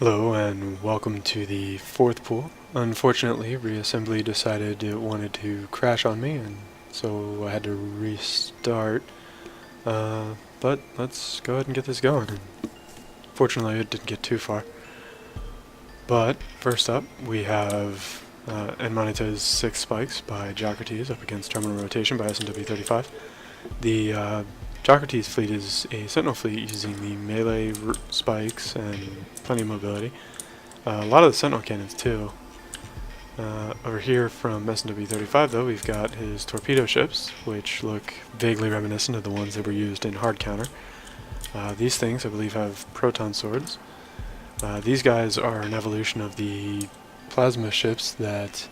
Hello and welcome to the fourth pool. Unfortunately, Reassembly decided it wanted to crash on me, and so I had to restart. But let's go ahead and get this going. Fortunately, it didn't get too far. But first up, we have Anhmonitez 6 Spikes by Jokrates up against TerminalRotation by SNW35. The Jokrates fleet is a Sentinel fleet using the melee spikes and plenty of mobility. A lot of the Sentinel cannons too. Over here from SNW35 though, we've got his torpedo ships, which look vaguely reminiscent of the ones that were used in hard counter. These things, I believe, have proton swords. These guys are an evolution of the plasma ships that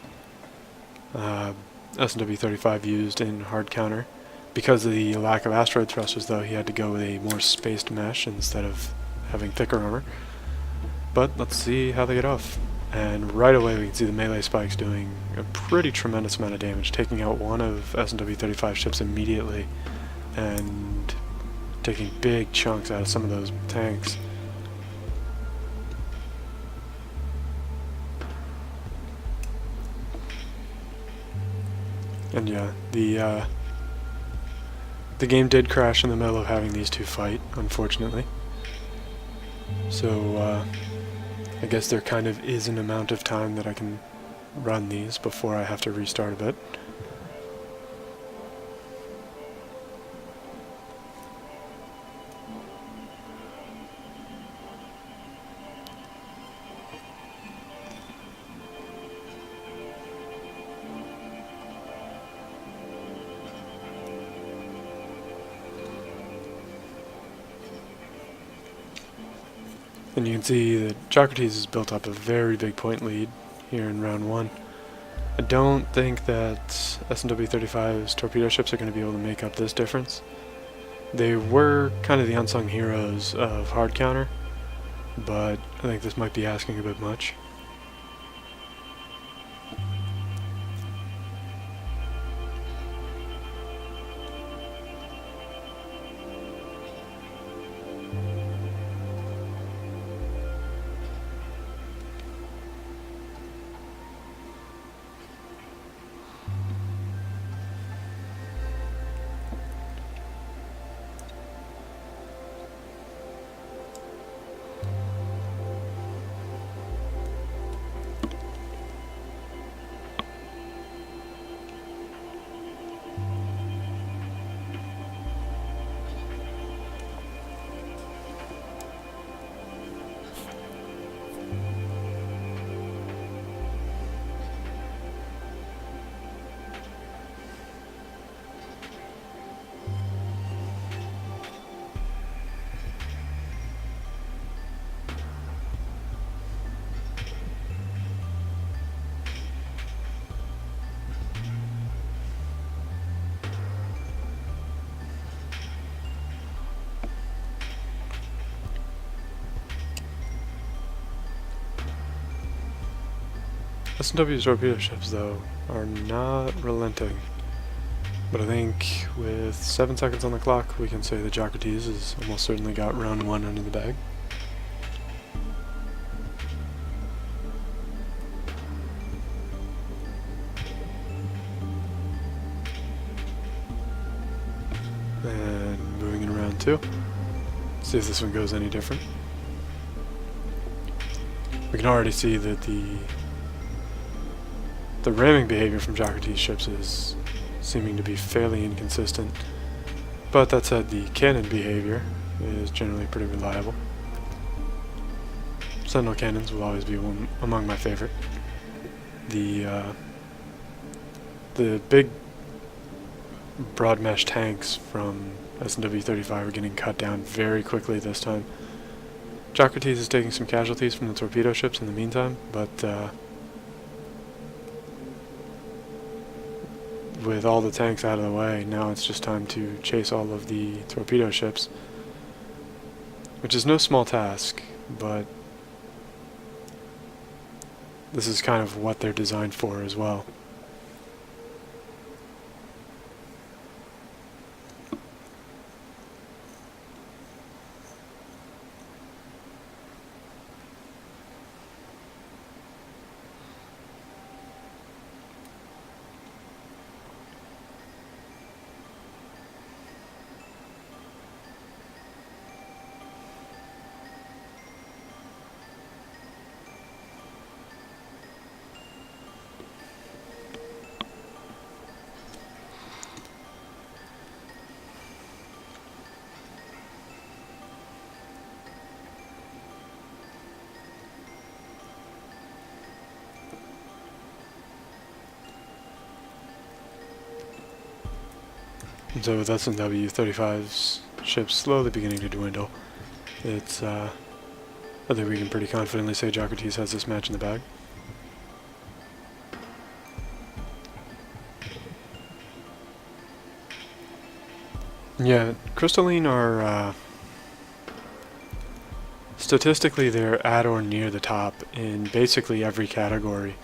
SNW35 used in hard counter. Because of the lack of asteroid thrusters, though, he had to go with a more spaced mesh instead of having thicker armor. But let's see how they get off. And right away we can see the melee spikes doing a pretty tremendous amount of damage, taking out one of SNW35's ships immediately and taking big chunks out of some of those tanks. And yeah, the game did crash in the middle of having these two fight, unfortunately. So, I guess there kind of is an amount of time that I can run these before I have to restart a bit. And you can see that Jokrates has built up a very big point lead here in round 1. I don't think that SNW35's torpedo ships are going to be able to make up this difference. They were kind of the unsung heroes of hard counter, but I think this might be asking a bit much. S&W's torpedo ships, though, are not relenting. But I think with 7 seconds on the clock, we can say that Jokrates has almost certainly got round 1 under the bag. And moving in round 2. See if this one goes any different. We can already see that the ramming behavior from Jokrates ships is seeming to be fairly inconsistent, but that said, the cannon behavior is generally pretty reliable. Sentinel cannons will always be one among my favorite. The big broad mesh tanks from SNW35 are getting cut down very quickly this time. Jokrates is taking some casualties from the torpedo ships in the meantime, but with all the tanks out of the way, now it's just time to chase all of the torpedo ships, which is no small task, but this is kind of what they're designed for as well. And so with SNW-35's ships slowly beginning to dwindle, it's, I think we can pretty confidently say Jokrates has this match in the bag. Yeah, Crystalline are, statistically they're at or near the top in basically every category.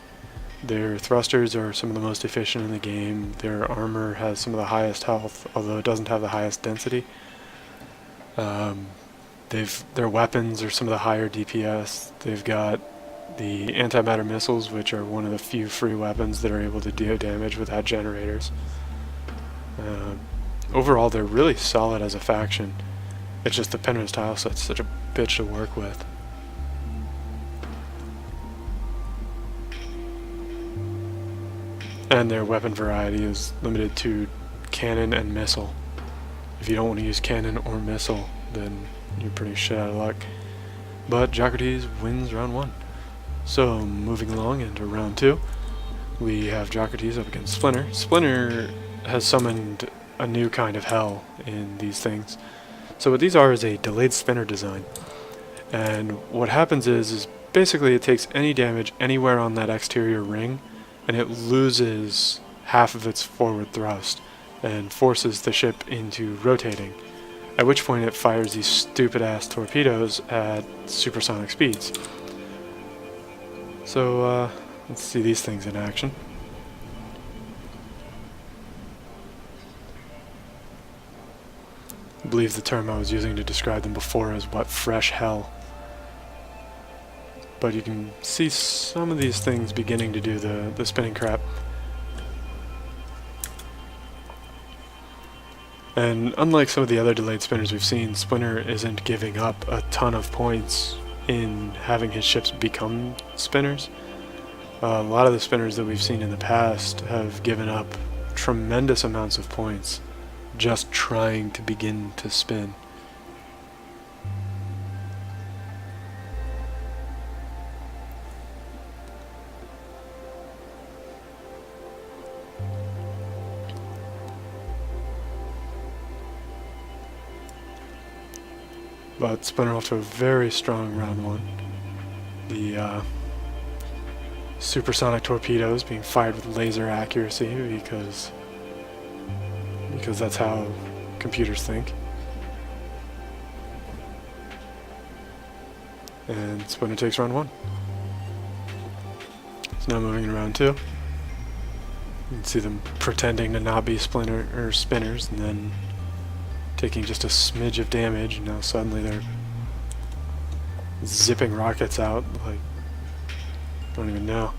Their thrusters are some of the most efficient in the game, their armor has some of the highest health, although it doesn't have the highest density. Their weapons are some of the higher DPS, they've got the antimatter missiles, which are one of the few free weapons that are able to deal damage without generators. Overall, they're really solid as a faction. It's just the Penrose tile set's such a bitch to work with. And their weapon variety is limited to cannon and missile. If you don't want to use cannon or missile, then you're pretty shit out of luck. But Jokrates wins round 1. So, moving along into round 2, we have Jokrates up against Splinter. Splinter has summoned a new kind of hell in these things. So what these are is a delayed spinner design. And what happens is basically it takes any damage anywhere on that exterior ring, and it loses half of its forward thrust, and forces the ship into rotating, at which point it fires these stupid-ass torpedoes at supersonic speeds. So, let's see these things in action. I believe the term I was using to describe them before is what fresh hell. But you can see some of these things beginning to do the spinning crap. And unlike some of the other delayed spinners we've seen, Splinter isn't giving up a ton of points in having his ships become spinners. A lot of the spinners that we've seen in the past have given up tremendous amounts of points just trying to begin to spin. But Splinter off to a very strong round 1. The supersonic torpedoes being fired with laser accuracy because that's how computers think. And Splinter takes round 1. It's now moving in round 2. You can see them pretending to not be Splinter or spinners, and then taking just a smidge of damage, and now suddenly they're zipping rockets out like I don't even know.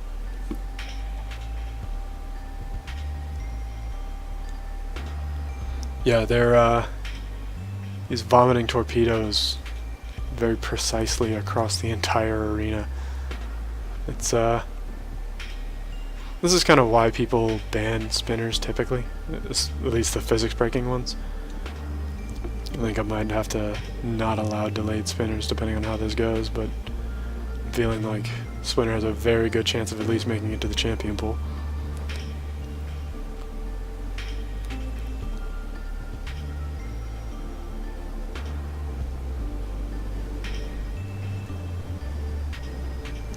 Yeah, they're these vomiting torpedoes very precisely across the entire arena. It's this is kind of why people ban spinners typically, at least the physics breaking ones. I think I might have to not allow delayed spinners depending on how this goes, but I'm feeling like Splinter has a very good chance of at least making it to the champion pool.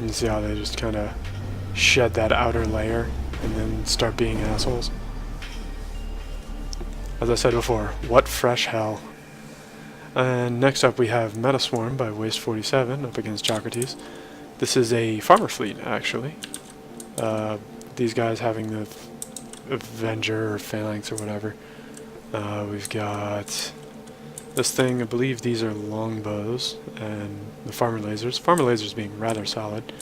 You see how they just kind of shed that outer layer and then start being assholes. As I said before, what fresh hell. And next up we have Metaswarm by Waste47 up against Jokrates. This is a farmer fleet, actually. These guys having the Avenger or Phalanx or whatever. We've got this thing, I believe these are longbows, and the farmer lasers. Farmer lasers being rather solid.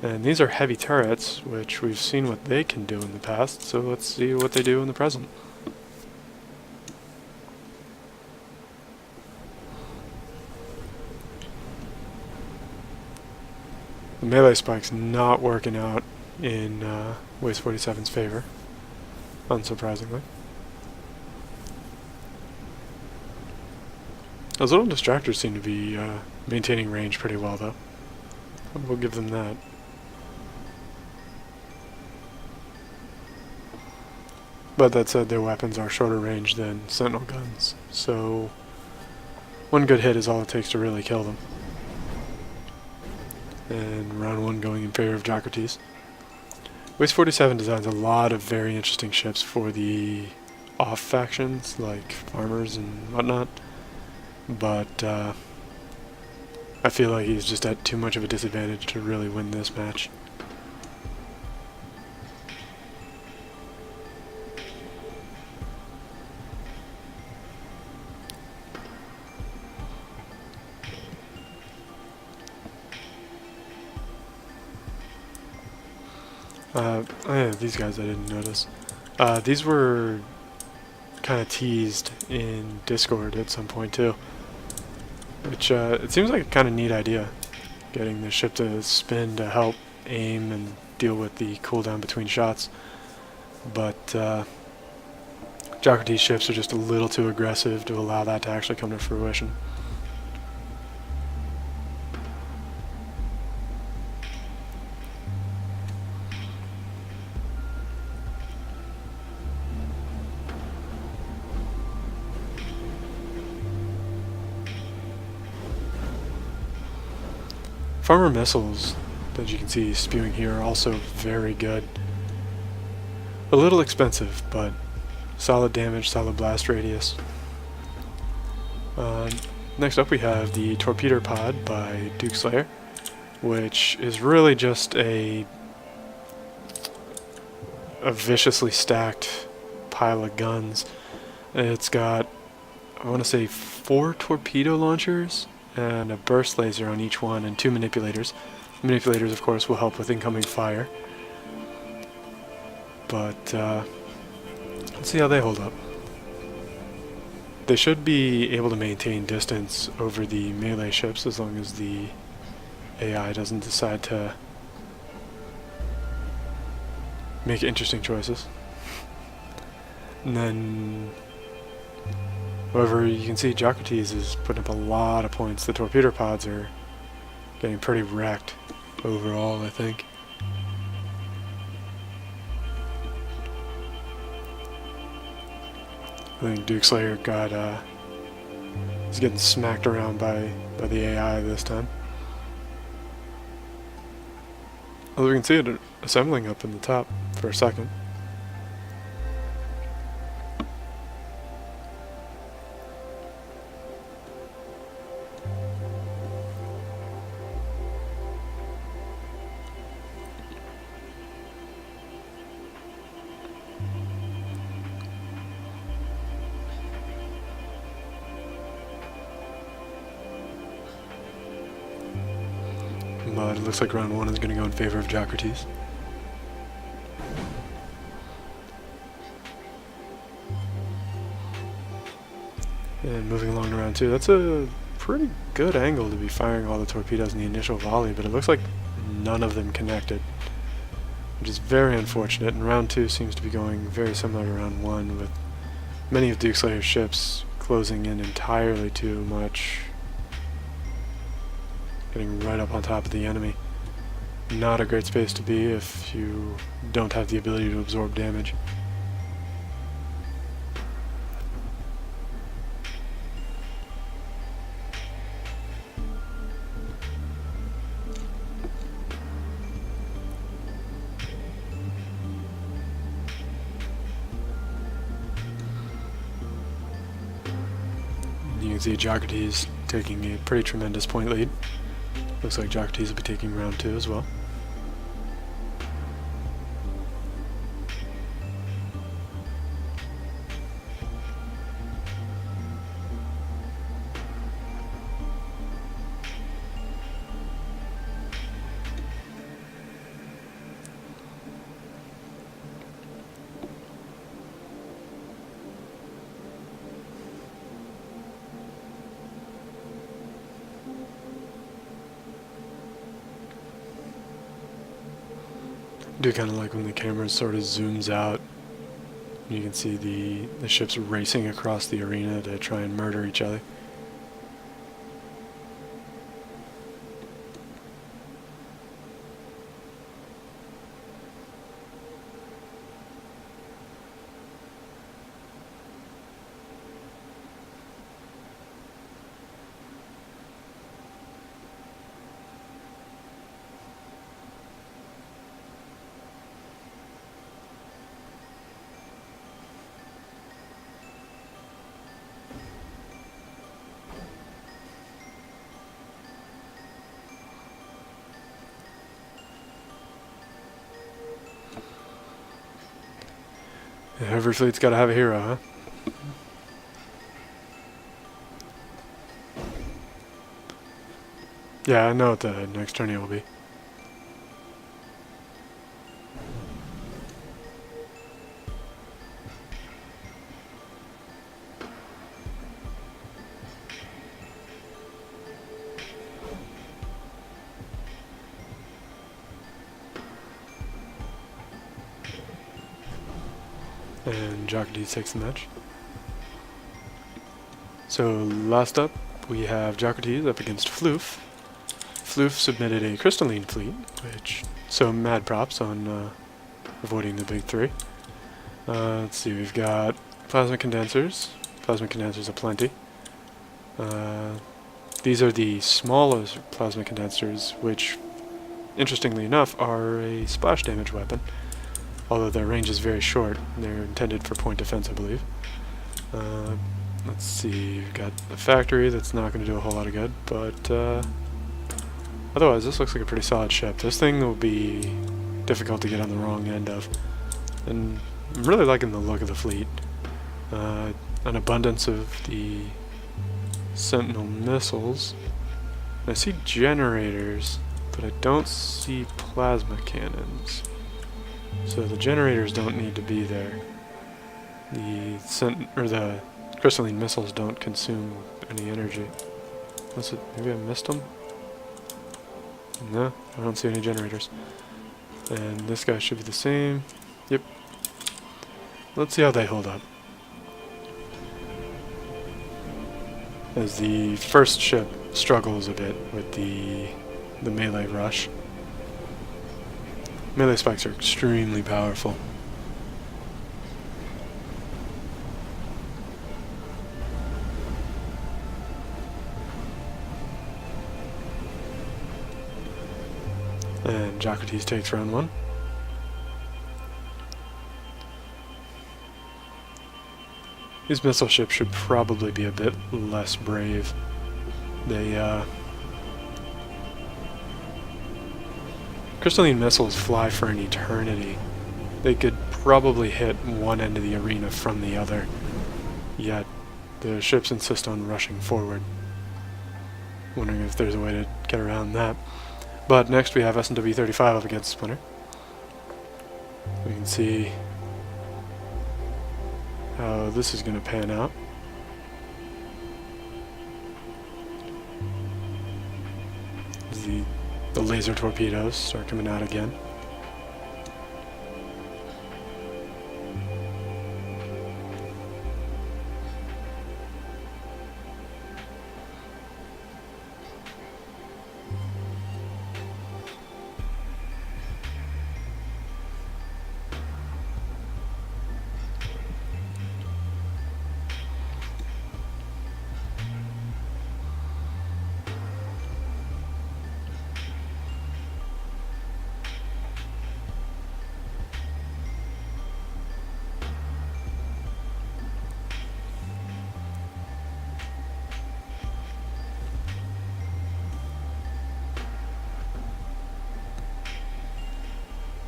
And these are heavy turrets, which we've seen what they can do in the past, so let's see what they do in the present. The melee spike's not working out in Waste 47's favor, unsurprisingly. Those little distractors seem to be maintaining range pretty well, though. We'll give them that. But that said, their weapons are shorter range than Sentinel guns, so one good hit is all it takes to really kill them. And round 1 going in favor of Jokrates. Waste 47 designs a lot of very interesting ships for the off factions, like farmers and whatnot, but I feel like he's just at too much of a disadvantage to really win this match. Oh yeah, these guys I didn't notice. These were kind of teased in Discord at some point too, which it seems like a kind of neat idea, getting the ship to spin to help aim and deal with the cooldown between shots. But Jokrates ships are just a little too aggressive to allow that to actually come to fruition. Farmer missiles that you can see spewing here are also very good. A little expensive, but solid damage, solid blast radius. Next up we have the Torpedor Pod by Dukeslayer, which is really just a viciously stacked pile of guns. It's got, I want to say, 4 torpedo launchers and a burst laser on each one, and 2 manipulators. Manipulators, of course, will help with incoming fire. But let's see how they hold up. They should be able to maintain distance over the melee ships as long as the AI doesn't decide to make interesting choices. And then, however, you can see Jokrates is putting up a lot of points. The torpedo pods are getting pretty wrecked overall, I think. I think Dukeslayer got he's getting smacked around by the AI this time. Although we can see it assembling up in the top for a second. But it looks like round 1 is going to go in favor of Jokrates. And moving along to round 2, that's a pretty good angle to be firing all the torpedoes in the initial volley, but it looks like none of them connected, which is very unfortunate. And round 2 seems to be going very similar to round 1, with many of Dukeslayer's ships closing in entirely too much, getting right up on top of the enemy. Not a great space to be if you don't have the ability to absorb damage. You can see Jokrates taking a pretty tremendous point lead. Looks like Jokrates will be taking round 2 as well. I do kind of like when the camera sort of zooms out. You can see the ships racing across the arena to try and murder each other. Every fleet's gotta have a hero, huh? Yeah, I know what the next tourney will be. And Jokrates takes the match. So last up, we have Jokrates up against Floof. Floof submitted a crystalline fleet, so mad props on avoiding the big three. Let's see, we've got plasma condensers. Plasma condensers aplenty. These are the smallest plasma condensers, which, interestingly enough, are a splash damage weapon. Although their range is very short. They're intended for point defense, I believe. Let's see, we've got a factory that's not going to do a whole lot of good, but otherwise this looks like a pretty solid ship. This thing will be difficult to get on the wrong end of. And I'm really liking the look of the fleet. An abundance of the Sentinel missiles. I see generators, but I don't see plasma cannons. So the generators don't need to be there. The crystalline missiles don't consume any energy. Maybe I missed them? No, I don't see any generators. And this guy should be the same. Yep. Let's see how they hold up. As the first ship struggles a bit with the melee rush. Melee spikes are extremely powerful. And Jokrates takes round one. These missile ships should probably be a bit less brave. Crystalline missiles fly for an eternity. They could probably hit one end of the arena from the other, yet the ships insist on rushing forward. Wondering if there's a way to get around that. But next we have SNW-35 up against Splinter. We can see how this is going to pan out. The laser torpedoes start coming out again.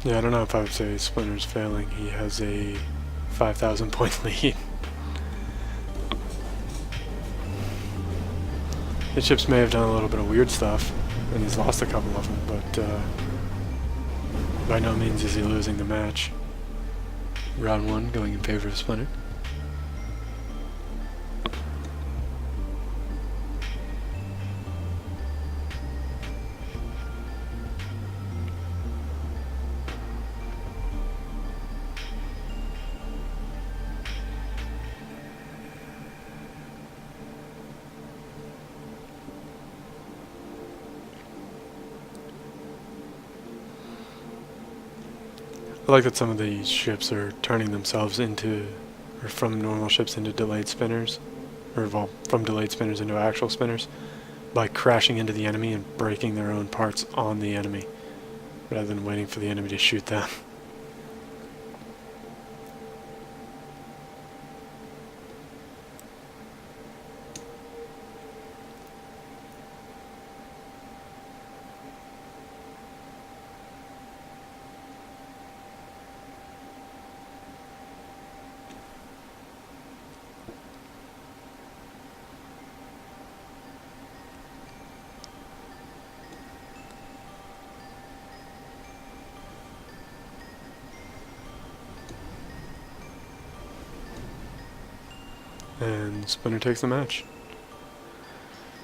Yeah, I don't know if I would say Splinter's failing. He has a 5,000 point lead. His ships may have done a little bit of weird stuff, and he's lost a couple of them, but by no means is he losing the match. Round one going in favor of Splinter. I like that some of these ships are turning themselves into, or from normal ships into delayed spinners, or well, from delayed spinners into actual spinners, by crashing into the enemy and breaking their own parts on the enemy, rather than waiting for the enemy to shoot them. and Splinter takes the match.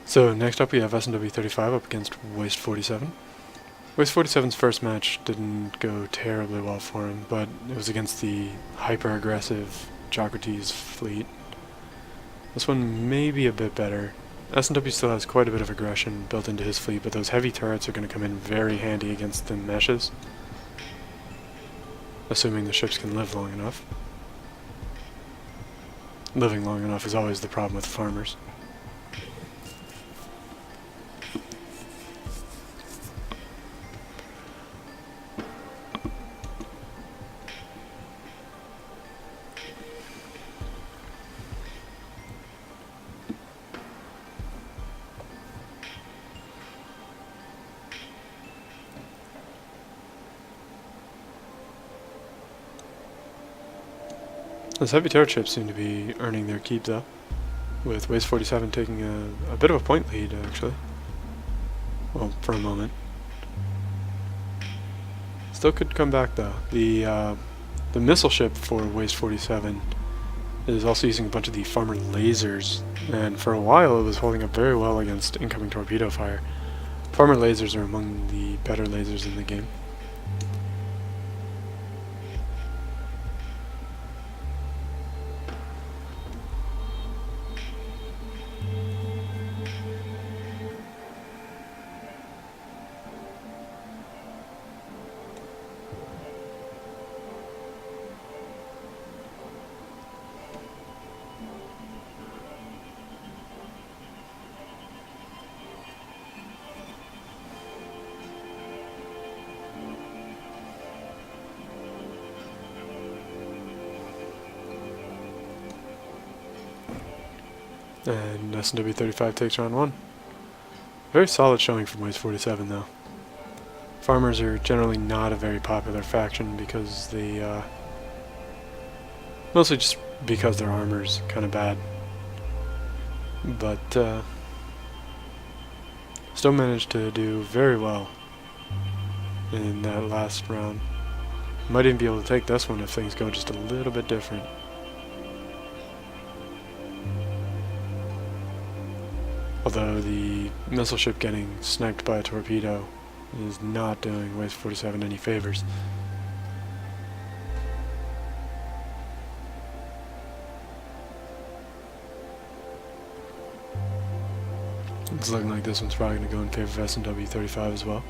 So next up we have SNW35 up against Waste 47. Waste 47's first match didn't go terribly well for him, but it was against the hyper-aggressive Jokrates fleet. This one may be a bit better. SNW still has quite a bit of aggression built into his fleet, but those heavy turrets are going to come in very handy against the meshes, assuming the ships can live long enough. Living long enough is always the problem with farmers. Those heavy turret ships seem to be earning their keep though, with Waste 47 taking a bit of a point lead actually. Well, for a moment. Still could come back though. The missile ship for Waste 47 is also using a bunch of the farmer lasers, and for a while it was holding up very well against incoming torpedo fire. Farmer lasers are among the better lasers in the game. And SNW35 takes round 1. Very solid showing from Waste 47 though. Farmers are generally not a very popular faction because they, mostly just because their armor's kind of bad. But, still managed to do very well in that last round. Might even be able to take this one if things go just a little bit different. Although the missile ship getting sniped by a torpedo is not doing Waste 47 any favors. It's looking like this one's probably going to go in favor of SNW35 as well.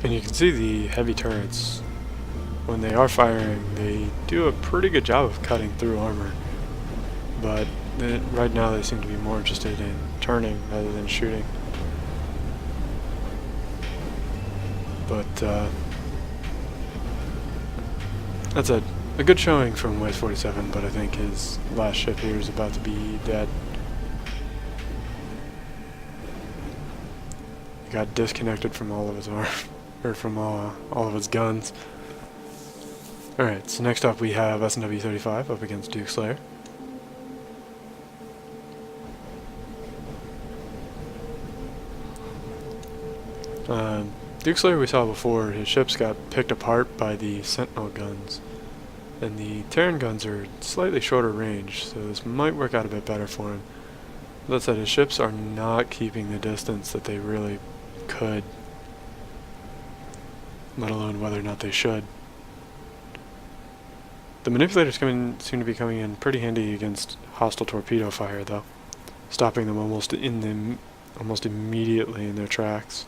And you can see the heavy turrets, when they are firing, they do a pretty good job of cutting through armor. But right now they seem to be more interested in turning rather than shooting. But that's a good showing from Waste 47, but I think his last ship here is about to be dead. He got disconnected from all of his arm. Or from all of its guns. Alright, so next up we have SNW35 up against Dukeslayer. Dukeslayer we saw before, his ships got picked apart by the Sentinel guns. And the Terran guns are slightly shorter range, so this might work out a bit better for him. That said, his ships are not keeping the distance that they really could, let alone whether or not they should. The manipulators seem to be coming in pretty handy against hostile torpedo fire, though, stopping them almost immediately in their tracks.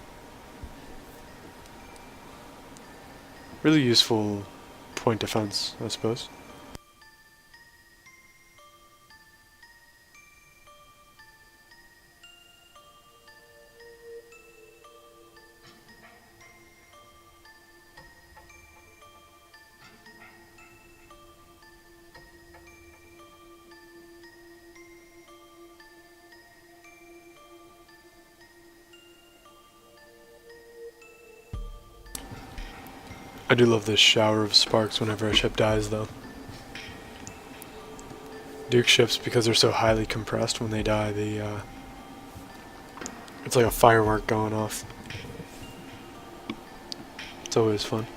Really useful point defense, I suppose. I do love this shower of sparks whenever a ship dies, though. Duke ships, because they're so highly compressed, when they die, it's like a firework going off. It's always fun.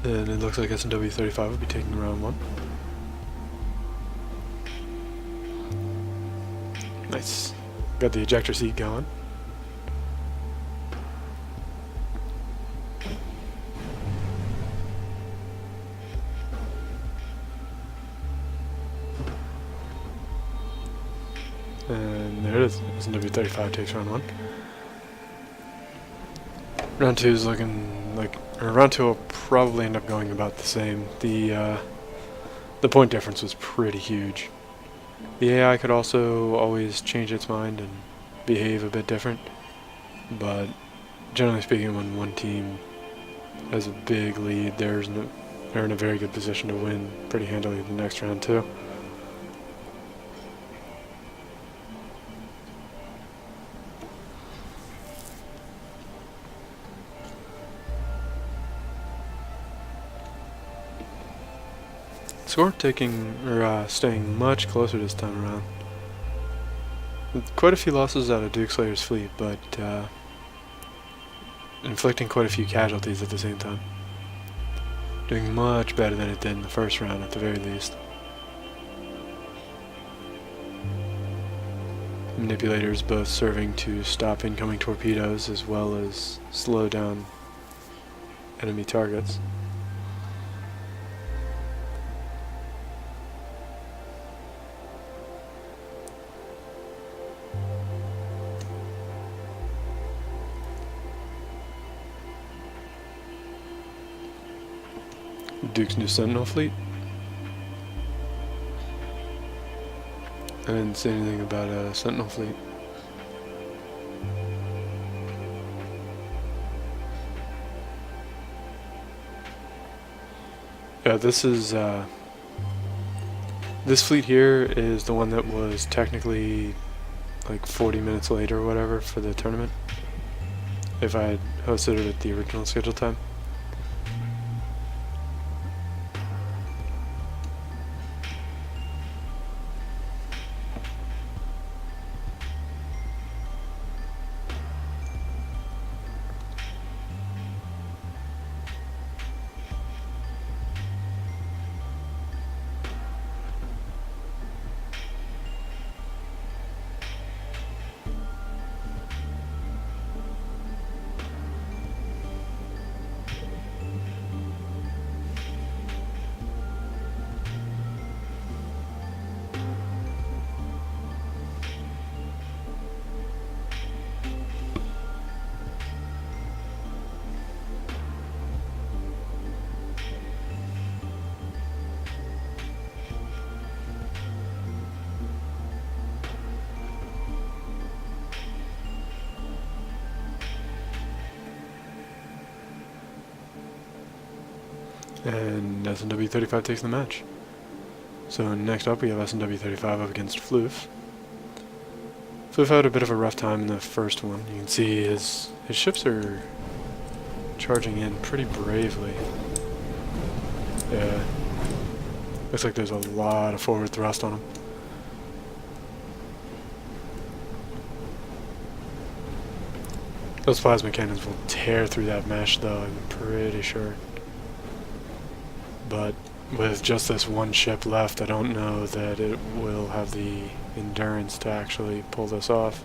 And it looks like SNW-35 will be taking round one. Nice. Got the ejector seat going. And there it is. SNW-35 takes round one. Round two is looking like, or round two will probably end up going about the same. The point difference was pretty huge. The AI could also always change its mind and behave a bit different, but generally speaking, when one team has a big lead, they're in a very good position to win pretty handily the next round too. Score staying much closer this time around. Quite a few losses out of Dukeslayer's fleet, but inflicting quite a few casualties at the same time. Doing much better than it did in the first round at the very least. Manipulators both serving to stop incoming torpedoes as well as slow down enemy targets. Duke's new Sentinel fleet. I didn't say anything about a Sentinel fleet. Yeah, this fleet here is the one that was technically like 40 minutes late or whatever for the tournament, if I had hosted it at the original schedule time. And SNW-35 takes the match. So next up we have SNW-35 up against Floof. Floof had a bit of a rough time in the first one. You can see his ships are charging in pretty bravely. Yeah. Looks like there's a lot of forward thrust on him. Those plasma cannons will tear through that mesh though, I'm pretty sure. But with just this one ship left, I don't know that it will have the endurance to actually pull this off.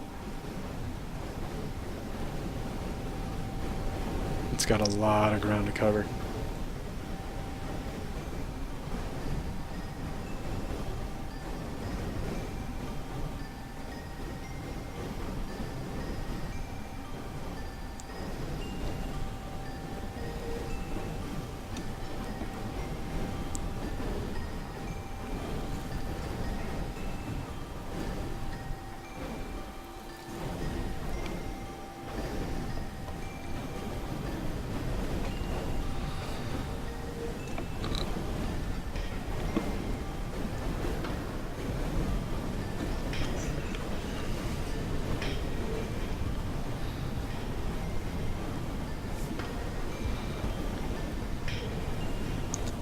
It's got a lot of ground to cover.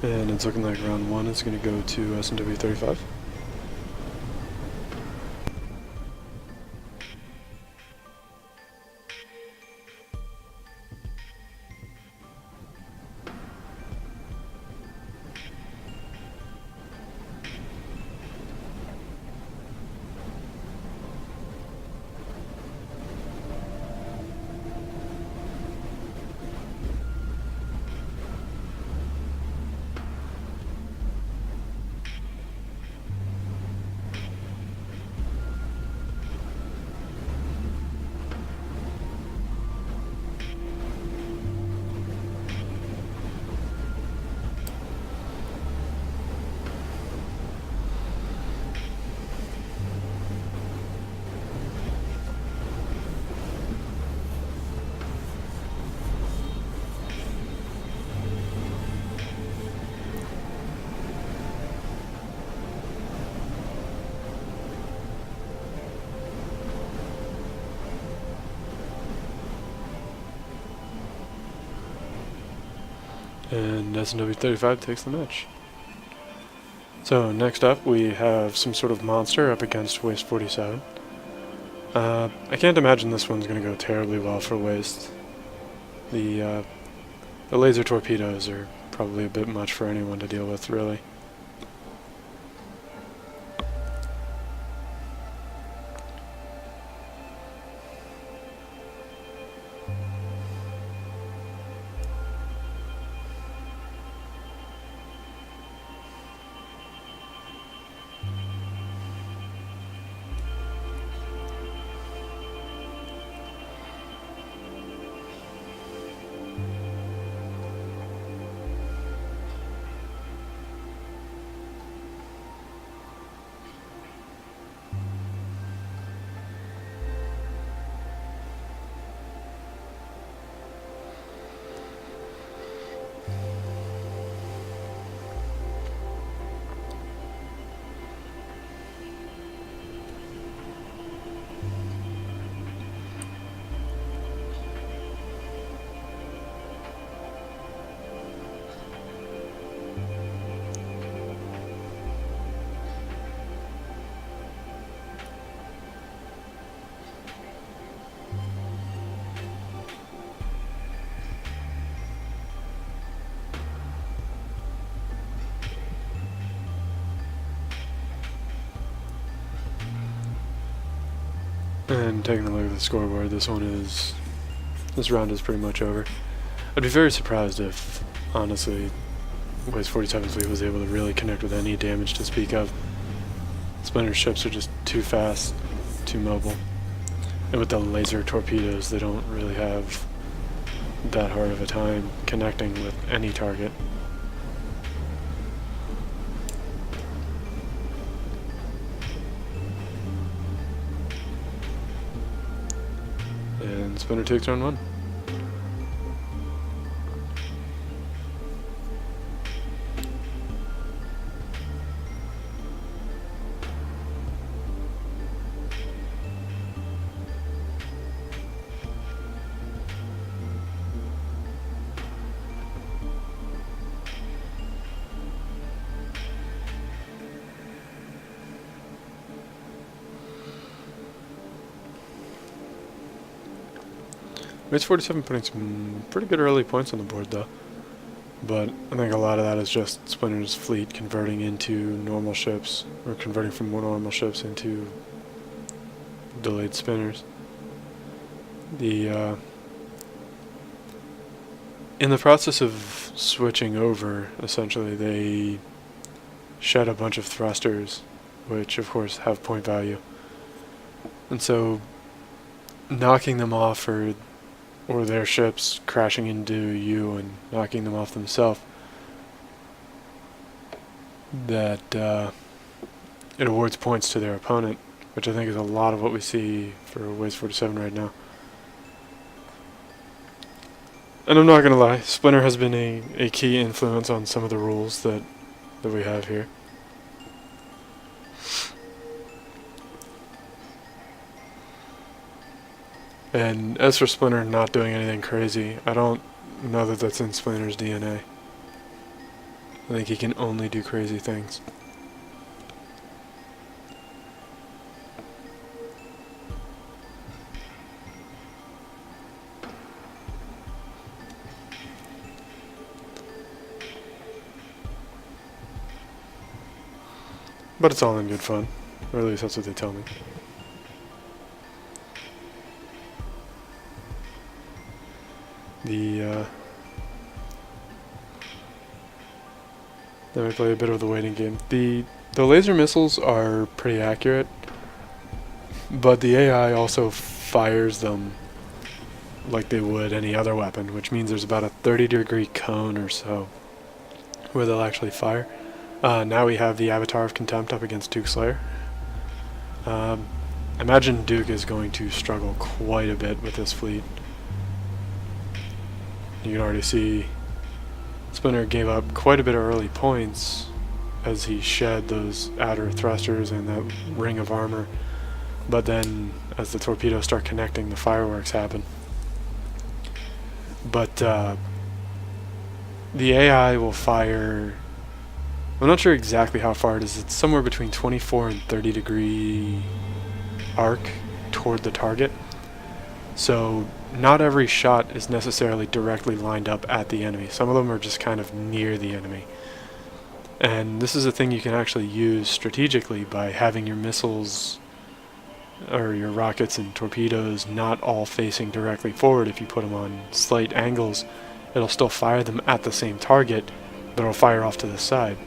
And it's looking like round 1 is going to go to S&W 35. And S&W 35 takes the match. So next up we have some sort of monster up against Waste 47. I can't imagine this one's going to go terribly well for Waste. The laser torpedoes are probably a bit much for anyone to deal with, really. And taking a look at the scoreboard, this round is pretty much over. I'd be very surprised if, honestly, Waste 47's fleet was able to really connect with any damage to speak of. Splinter ships are just too fast, too mobile. And with the laser torpedoes, they don't really have that hard of a time connecting with any target. And Splinter takes round 1. Race 47 putting some pretty good early points on the board though. But I think a lot of that is just Splinter's fleet converting into normal ships, or converting from normal ships into delayed spinners. In the process of switching over, essentially, they shed a bunch of thrusters, which of course have point value. And so knocking them off, or their ships crashing into you and knocking them off themselves, that it awards points to their opponent, which I think is a lot of what we see for Waze 47 right now. And I'm not going to lie, Splinter has been a key influence on some of the rules that we have here. And as for Splinter not doing anything crazy, I don't know that that's in Splinter's DNA. I think he can only do crazy things. But it's all in good fun, or at least that's what they tell me. Then we play a bit of the waiting game. The laser missiles are pretty accurate, but the AI also fires them like they would any other weapon, which means there's about a 30-degree cone or so where they'll actually fire. Now we have the Avatar of Contempt up against Dukeslayer. Imagine Duke is going to struggle quite a bit with this fleet. You can already see Splinter gave up quite a bit of early points as he shed those outer thrusters and that ring of armor, but then as the torpedoes start connecting, the fireworks happen. But the AI will fire, I'm not sure exactly how far it is, it's somewhere between 24 and 30 degree arc toward the target. So not every shot is necessarily directly lined up at the enemy. Some of them are just kind of near the enemy. And this is a thing you can actually use strategically by having your missiles or your rockets and torpedoes not all facing directly forward. If you put them on slight angles, it'll still fire them at the same target, but it'll fire off to the side,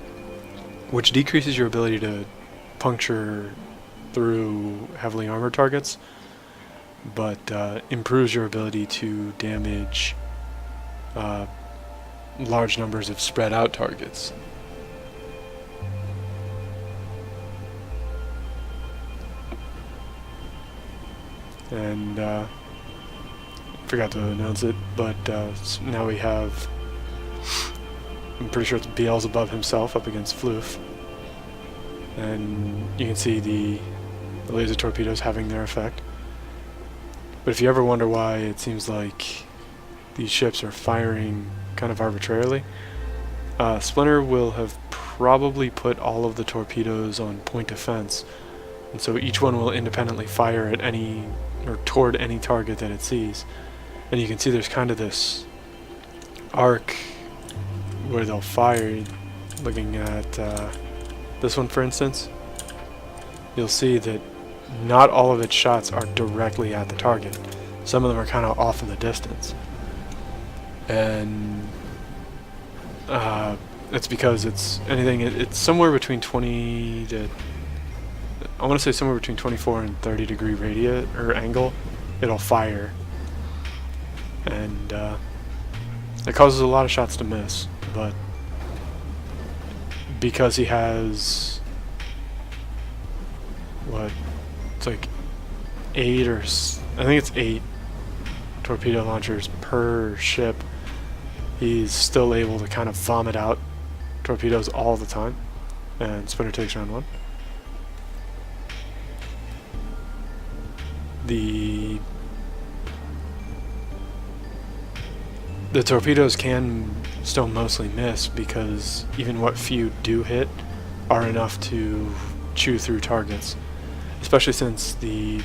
which decreases your ability to puncture through heavily armored targets, but improves your ability to damage large numbers of spread out targets. And forgot to announce it, but now we have, I'm pretty sure it's Beelzebub himself up against Floof. And you can see the laser torpedoes having their effect. But if you ever wonder why it seems like these ships are firing kind of arbitrarily, Splinter will have probably put all of the torpedoes on point defense, and so each one will independently fire at any, or toward any target that it sees. And you can see there's kind of this arc where they'll fire. Looking at this one, for instance, you'll see that not all of its shots are directly at the target. Some of them are kind of off in the distance. And it's because it's somewhere between 20 to, I want to say somewhere between 24 and 30 degree radius or angle, it'll fire. And it causes a lot of shots to miss, but because he has it's like 8 or I think it's 8 torpedo launchers per ship, he's still able to kind of vomit out torpedoes all the time. And Splinter takes round 1. The torpedoes can still mostly miss because even what few do hit are enough to chew through targets, especially since the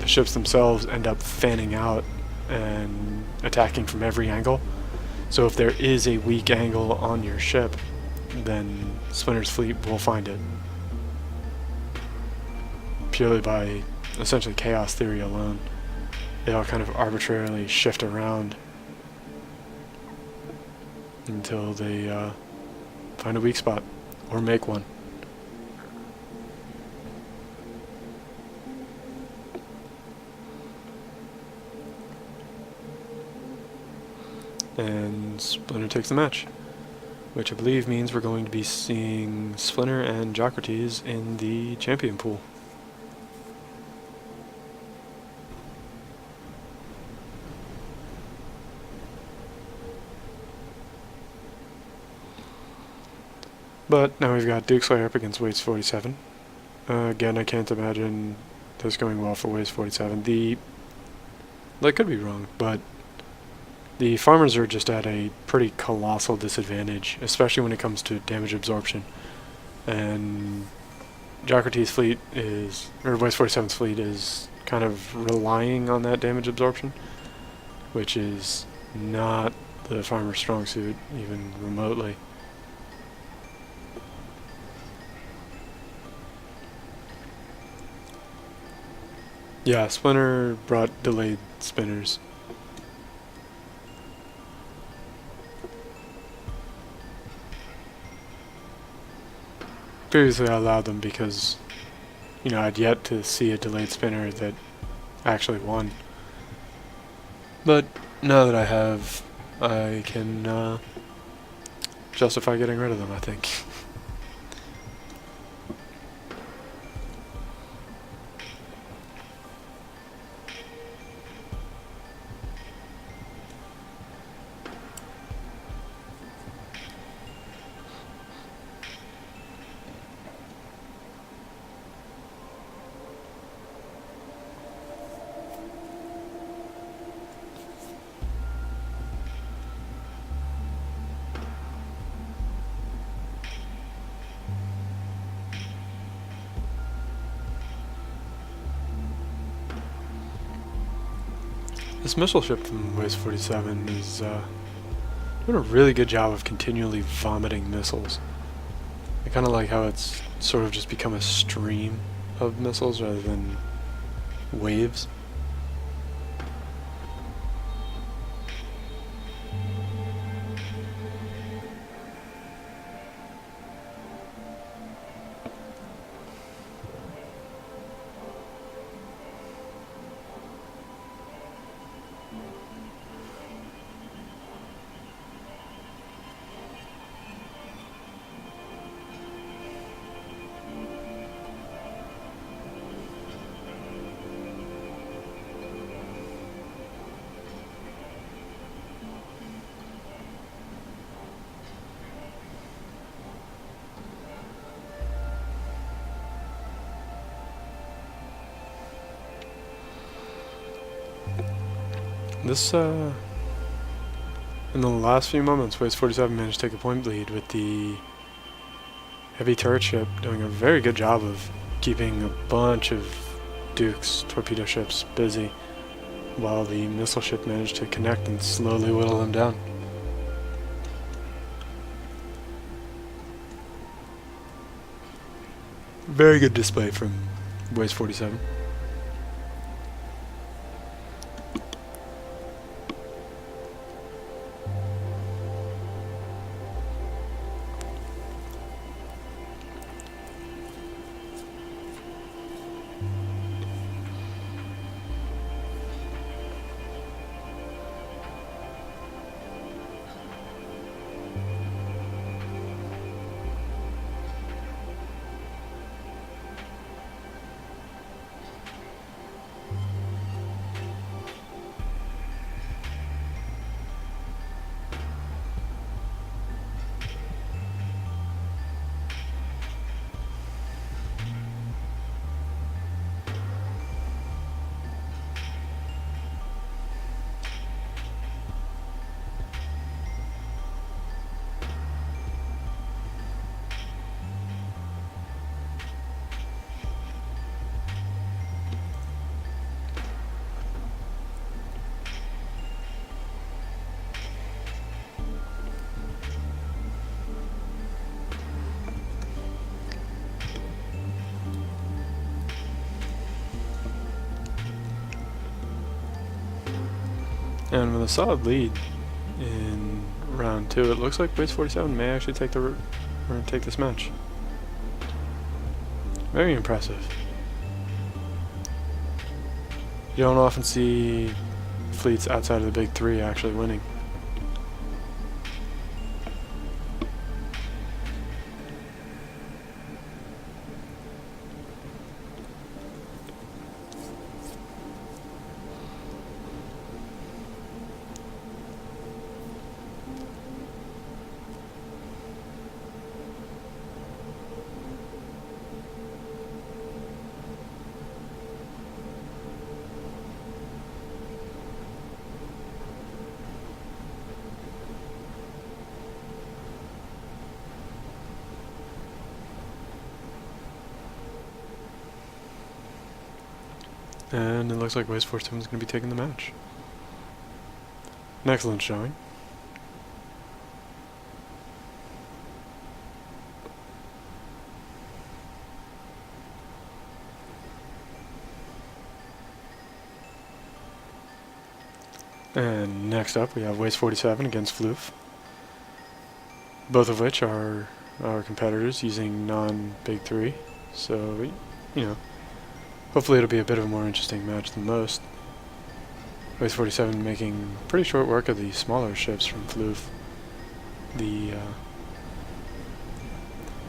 ships themselves end up fanning out and attacking from every angle. So if there is a weak angle on your ship, then Splinter's fleet will find it. Purely by essentially chaos theory alone. They'll kind of arbitrarily shift around until they find a weak spot, or make one. And Splinter takes the match, which I believe means we're going to be seeing Splinter and Jokrates in the champion pool. But now we've got Dukeslayer up against Waste 47. Again, I can't imagine this going well for Waste 47. I could be wrong, but the farmers are just at a pretty colossal disadvantage, especially when it comes to damage absorption. And Jokrates' fleet is, or Waste 47's fleet is kind of relying on that damage absorption, which is not the farmer's strong suit, even remotely. Yeah, Splinter brought delayed spinners. Previously I allowed them because, you know, I'd yet to see a delayed spinner that actually won. But now that I have, I can justify getting rid of them, I think. This missile ship from Waste 47 is doing a really good job of continually vomiting missiles. I kind of like how it's sort of just become a stream of missiles rather than waves. This, in the last few moments, Waste 47 managed to take a point lead with the heavy turret ship doing a very good job of keeping a bunch of Duke's torpedo ships busy, while the missile ship managed to connect and slowly whittle them down. Very good display from Waste 47. And with a solid lead in round 2, it looks like Base 47 may actually take this match. Very impressive. You don't often see fleets outside of the big 3 actually winning. And it looks like Base 47 is going to be taking the match. An excellent showing. And next up we have Waste 47 against Floof. Both of which are our competitors using non-Big 3. So, you know, hopefully it'll be a bit of a more interesting match than most. Waste 47 making pretty short work of the smaller ships from Floof. The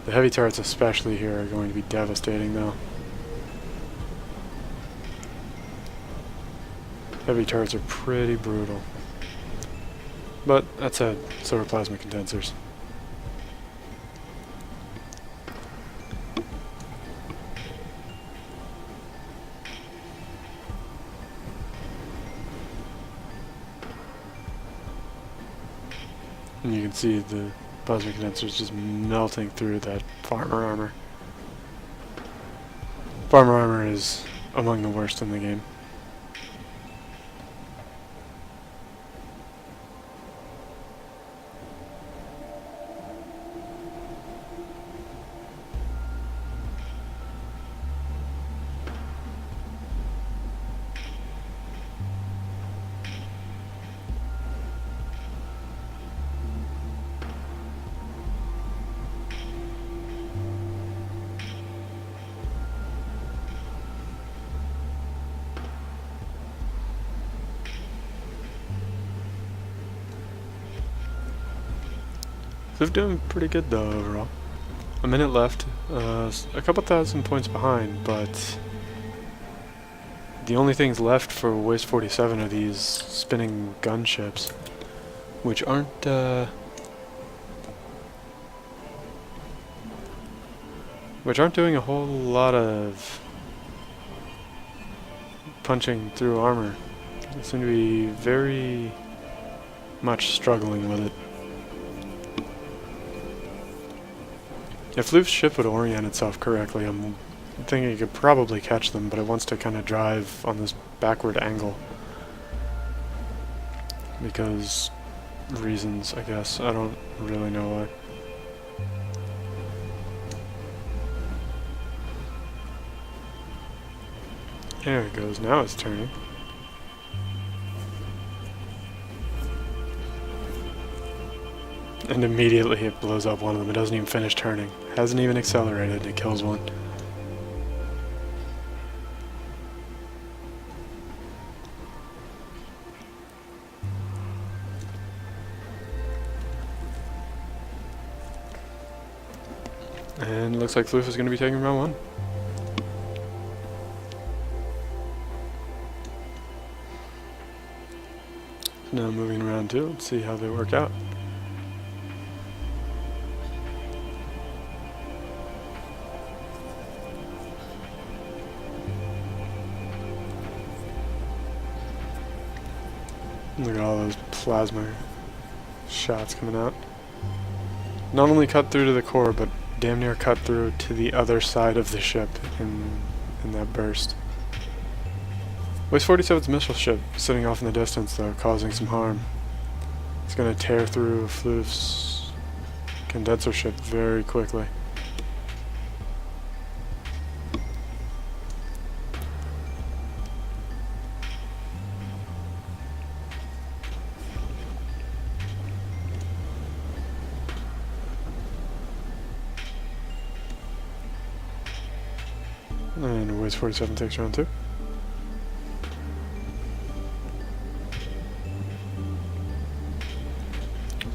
heavy turrets especially here are going to be devastating though. Heavy turrets are pretty brutal. But that said, so are plasma condensers. And you can see the plasma condensers just melting through that farmer armor. Farmer armor is among the worst in the game. Floof doing pretty good though overall. A minute left, a couple thousand points behind, but the only things left for Waste 47 are these spinning gunships, which aren't doing a whole lot of punching through armor. They seem to be very much struggling with it. If Floof's ship would orient itself correctly, I'm thinking it could probably catch them, but it wants to kind of drive on this backward angle. Because reasons, I guess. I don't really know why. There it goes, now it's turning. And immediately it blows up one of them. It doesn't even finish turning. Hasn't even accelerated. It kills one. And it looks like Floof is going to be taking round 1. Now moving around 2. Let's see how they work out. Look at all those plasma shots coming out. Not only cut through to the core, but damn near cut through to the other side of the ship in that burst. Waste 47's missile ship sitting off in the distance though, causing some harm. It's going to tear through Floof's condenser ship very quickly. And Waste 47 takes round 2.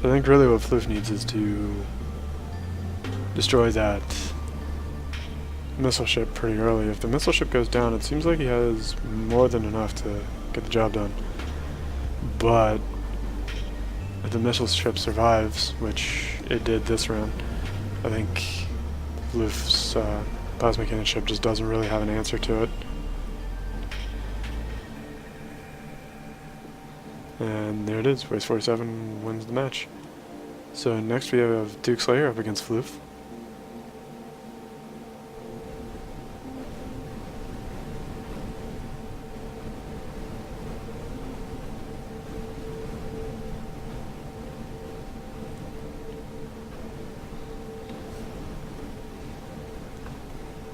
So I think really what Floof needs is to destroy that missile ship pretty early. If the missile ship goes down, it seems like he has more than enough to get the job done. But if the missile ship survives, which it did this round, I think Floof's plasma cannon ship just doesn't really have an answer to it. And there it is, Waste 47 wins the match. So next we have Dukeslayer up against Floof.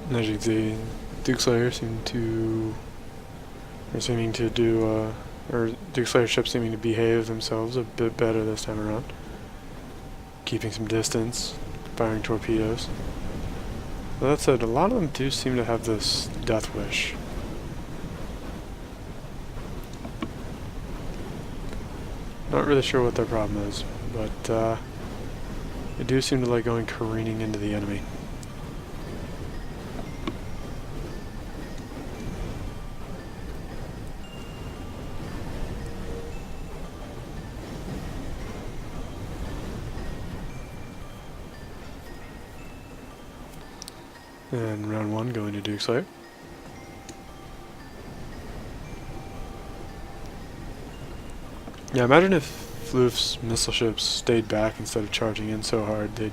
And as you can see, Dukeslayer seeming Dukeslayer ships seeming to behave themselves a bit better this time around. Keeping some distance, firing torpedoes. But that said, a lot of them do seem to have this death wish. Not really sure what their problem is, but they do seem to like going careening into the enemy. And round 1 going to Dukeslayer. Yeah, imagine if Floof's missile ships stayed back instead of charging in so hard. They'd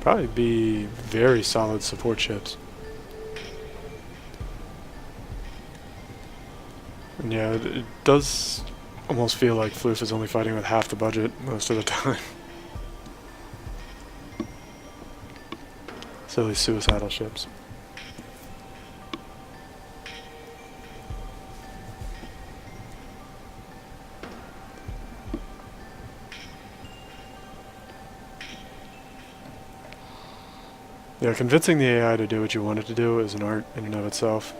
probably be very solid support ships. And yeah, it does almost feel like Floof is only fighting with half the budget most of the time. Silly suicidal ships. Yeah, convincing the AI to do what you want it to do is an art in and of itself.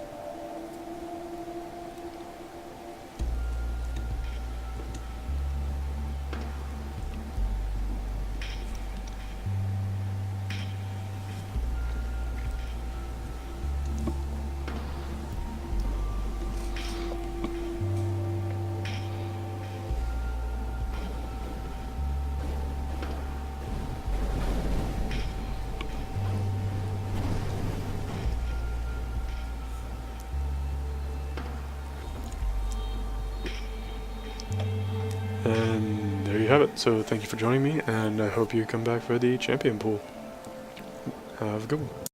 And there you have it. So thank you for joining me, and I hope you come back for the champion pool. Have a good one.